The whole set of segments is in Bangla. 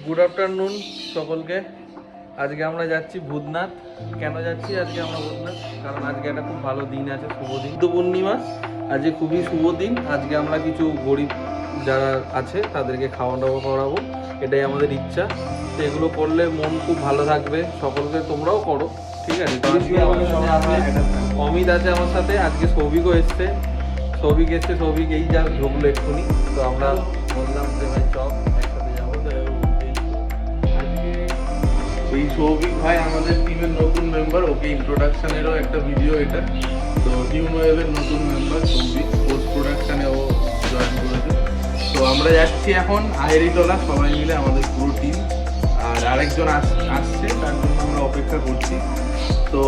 গুড আফটারনুন সকলকে। আজকে আমরা যাচ্ছি ভূতনাথ। কেন যাচ্ছি আজকে আমরা ভূতনাথ? কারণ আজকে একটা খুব ভালো দিন আছে, শুভ দিন, বুদ্ধ পূর্ণিমা। আজকে খুবই শুভ দিন। আজকে আমরা কিছু গরিব যারা আছে তাদেরকে খাওয়া দাওয়া করাবো, এটাই আমাদের ইচ্ছা। তো এগুলো করলে মন খুব ভালো থাকবে সকলকে, তোমরাও করো, ঠিক আছে? অমিত আছে আমার সাথে, আজকে সৌভিকও এসছে। সৌভিক এসছে, সৌভিক এই যা ঢুকলো এক্ষুনি। তো আমরা বললাম যে ভাই চপ একসাথে যাবো। তো এই সৌভিক ভাই আমাদের টিমের নতুন মেম্বার, ওকে ইন্ট্রোডাকশনেরও একটা ভিডিও এটা। তো টিম ওয়েভের নতুন মেম্বার সৌভিক, পোস্ট প্রোডাকশনে ও জয়েন করেছে। তো আমরা যাচ্ছি এখন আহেরিতলা সবাই মিলে, আমাদের পুরো টিম। আর আরেকজন আসছে, তার জন্য আমরা অপেক্ষা করছি। তো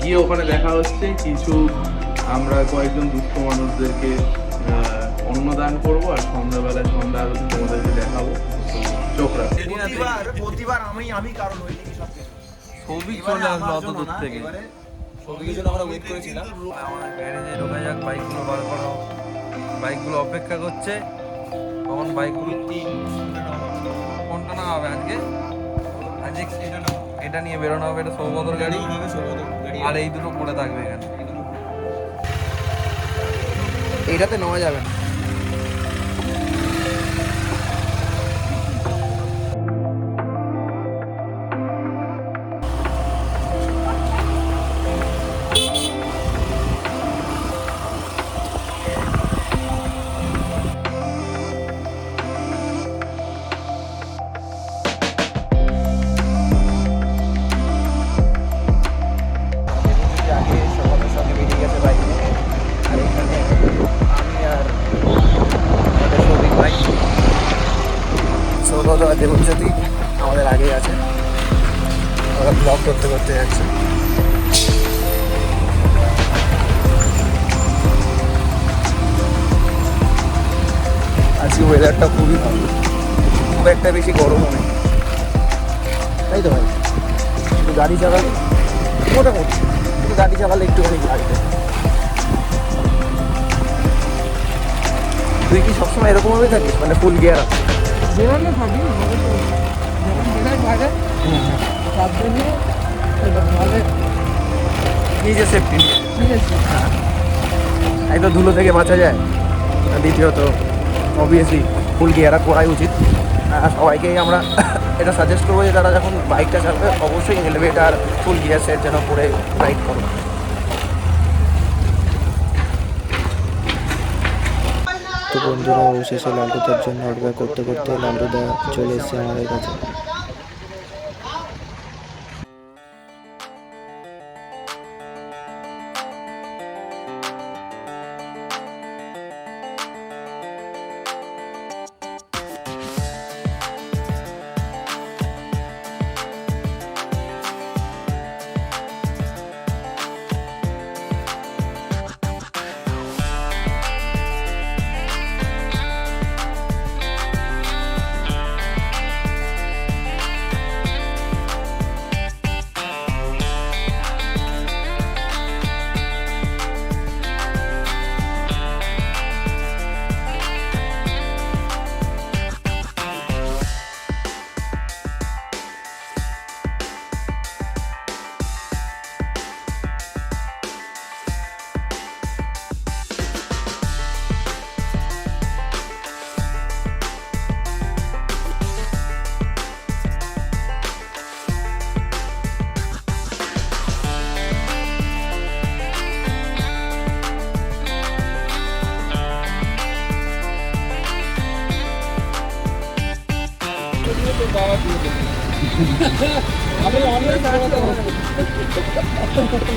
গিয়ে ওখানে দেখা হচ্ছে কিছু, আমরা কয়েকজন দুস্থ মানুষদেরকে অন্নদান করবো, আর সন্ধ্যাবেলায় সন্ধ্যা আরতি তোমাদেরকে দেখাবো। চোখ রাখো। প্রতিবার আমি কারণ হই নাকি সব কিছু। সৌভিক চলে আসলো অত দূর থেকে। সৌভিকের জন্য আমরা ওয়েট করেছিলাম। আমার গ্যারেজে ঢোকা যাক, বাইকগুলো বার করা হোক। বাইকগুলো অপেক্ষা করছে কখন বাইকগুলো কোনটা না হবে আজকে। আজকে এটা নিয়ে বেরোনো হবে, এটা সৌগতর গাড়ি, আর এই দুটো পড়ে থাকবে এখানে। এইটাতে নেওয়া যাবে না। আগে সবার সঙ্গে বেরিয়ে গেছে বাইক নিয়ে, আর এখানে আমি আর আমাদের সৌভিক ভাই, সৌগত আর দেবজ্যোতি আমাদের আগেই আছে। ওরা ব্লগ করতে করতে যাচ্ছে। আজকে ওয়েদারটা খুবই ভালো, খুব একটা বেশি গরমও নেই, তাই তো ভাই? একটু গাড়ি চালালে মোটামুটি, একটু গাড়ি চালালে একটুখানি লাগবে। তুই কি সবসময় এরকমভাবে থাকিস, মানে ফুল গিয়ার আছে? বেরোলে থাকি যখন বেরোয় বাইরে তার জন্য ভালো নিজের সেফটি নিয়ে, ঠিক আছে। এক তো ধুলো থেকে বাঁচা যায়, আর দ্বিতীয়ত অবভিয়াসলি ফুল গিয়ার করাই উচিত। সবাইকেই আমরা এটা সাজেস্ট করবো যে তারা যখন বাইকটা চালাবে অবশ্যই হেলমেট আর ফুল গিয়ার সেট যেন পরে রাইড করো। তো বন্ধুরা, অবশেষে লালটুদার জন্য অপেক্ষা করতে করতে লালটুদা চলে এসেছে আমাদের কাছে।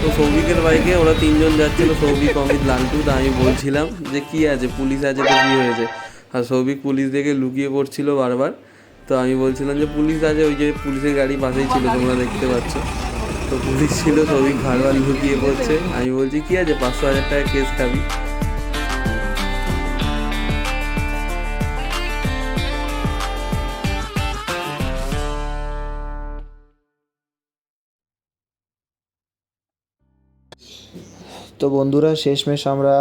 তো সৌভিকের বাইকে ওরা তিনজন যাচ্ছিল, সৌভিক, অমিত, লালটু। তা আমি বলছিলাম যে কি আছে, পুলিশ আছে তো কী হয়েছে? আর সৌভিক পুলিশ দেখে লুকিয়ে পড়ছিল বারবার। তো আমি বলছিলাম যে পুলিশ আছে, ওই যে পুলিশের গাড়ি পাশেই ছিল, তোমরা দেখতে পাচ্ছ। তো পুলিশ ছিল, সৌভিক বারবার লুকিয়ে পড়ছে। আমি বলছি কি আছে, 500,000 টাকা কেস খাবি। তো বন্ধুরা, শেষমেশ আমরা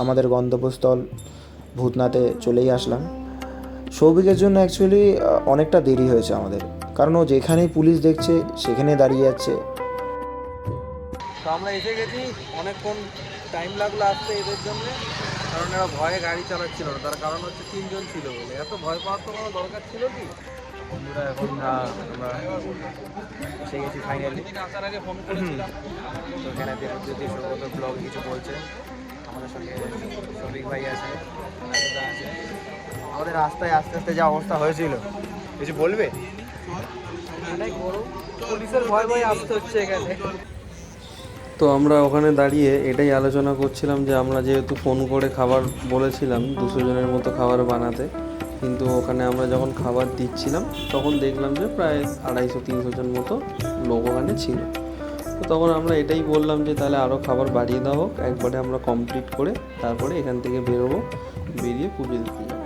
আমাদের গন্তব্যস্থল ভূতনাথে চলেই আসলাম। সৌভিকের জন্য অ্যাকচুয়ালি অনেকটা দেরি হয়েছে আমাদের, কারণ ও যেখানেই পুলিশ দেখছে সেখানে দাঁড়িয়ে যাচ্ছে। তো আমরা এসে গেছি, অনেকক্ষণ টাইম লাগলো আসতে এদের জন্য, কারণ এরা ভয়ে গাড়ি চালাচ্ছিল না। তার কারণ হচ্ছে 3 জন ছিল বলে। এত ভয় পাওয়ার তো কোনো দরকার ছিল কি? বন্ধুরা এখন আমরা এসে গেছি ফাইনালি। আসার আগে ফোন করেছিলাম। তো এখানে দেবজ্যোতি সৌগত ব্লগ কিছু বলছে, আমাদের সঙ্গে শফিক ভাই আছে, নাজুদা আছে। আমাদের রাস্তায় আস্তে আস্তে যা অবস্থা হয়েছিল, কিছু বলবে? অনেক বড় পুলিশের ভয় ভয় আসতে হচ্ছে এখানে। তো আমরা ওখানে দাঁড়িয়ে এটাই আলোচনা করছিলাম যে আমরা যেহেতু ফোন করে খাবার বলেছিলাম 200 জনের মতো খাবার বানাতে, কিন্তু ওখানে আমরা যখন খাবার দিচ্ছিলাম তখন দেখলাম যে প্রায় 250-300 জন মতো লোক ওখানে ছিল। তো তখন আমরা এটাই বললাম যে তাহলে আরও খাবার বাড়িয়ে দেওয়া হোক, একবারে আমরা কমপ্লিট করে তারপরে এখান থেকে বেরোবো, বেরিয়ে পুজো দিতে যাবো।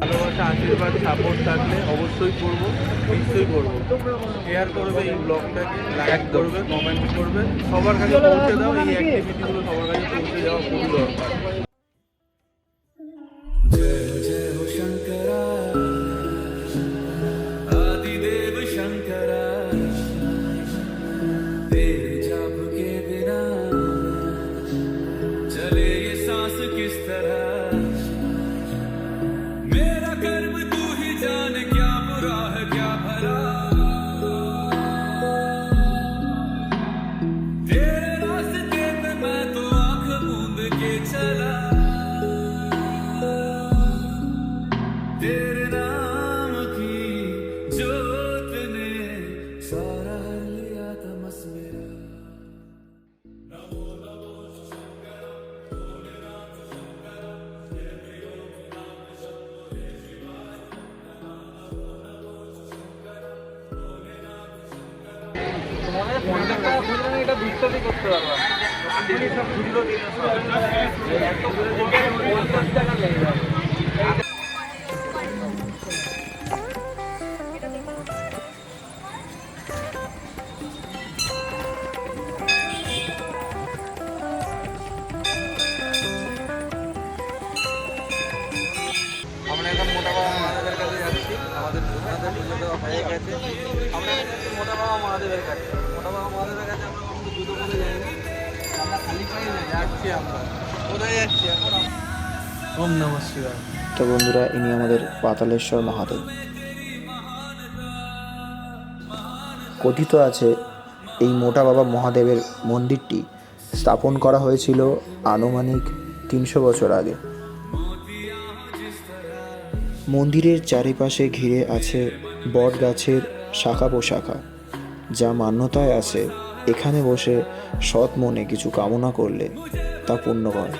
ভালোবাসা, আশীর্বাদ, সাপোর্ট থাকলে অবশ্যই করবো, নিশ্চয়ই করবো। শেয়ার করবে এই ব্লগটাকে, লাইক করবে, কমেন্ট করবে, সবার কাছে পৌঁছে দাও। এই অ্যাক্টিভিটিগুলো সবার কাছে পৌঁছে যাওয়া খুবই দরকার। এটা বিশ্বাসই করতে পারলাম সব খুচরো এত করে 50 টাকা লেগে যাবে। আমরা এখন মোটা বাবা মহাদেবের কাছে যাচ্ছি, আমাদের ভূতনাথের পুজো দেওয়া হয়ে গেছে। আমরা এখন যাচ্ছি মোটা বাবা মহাদেবের কাছে। মোটা বাবা মহাদেবের কাছে আমরা কখনো জুতো পরে যাইনি, আমরা খালি পায়ে যাচ্ছি। আমরা কোথায় যাচ্ছি এখন? ওম নমঃ শিবায়। তো বন্ধুরা, ইনি আমাদের পাতালেশ্বর মহাদেব। কথিত আছে এই মোটা বাবা মহাদেবের মন্দিরটি স্থাপন করা হয়েছিল আনুমানিক 300 বছর আগে। মন্দিরের চারিপাশে ঘিরে আছে বট গাছের শাখা পোশাখা, যা মান্যতায় আছে এখানে বসে সৎ মনে কিছু কামনা করলে তা পূর্ণ হয়।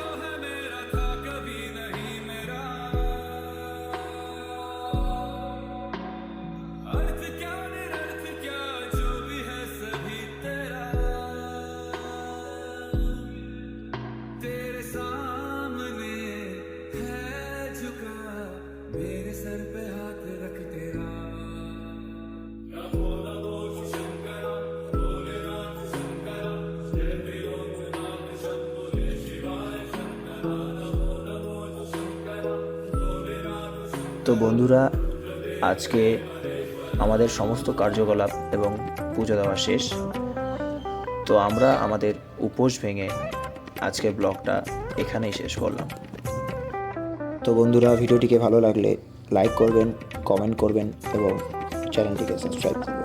তো বন্ধুরা, আজকে আমাদের সমস্ত কার্যকলাপ এবং পুজো দেওয়া শেষ। তো আমরা আমাদের উপোস ভেঙে আজকের ব্লগটা এখানেই শেষ করলাম। তো বন্ধুরা, ভিডিওটিকে ভালো লাগলে লাইক করবেন, কমেন্ট করবেন এবং চ্যানেলটিকে সাবস্ক্রাইব করবেন।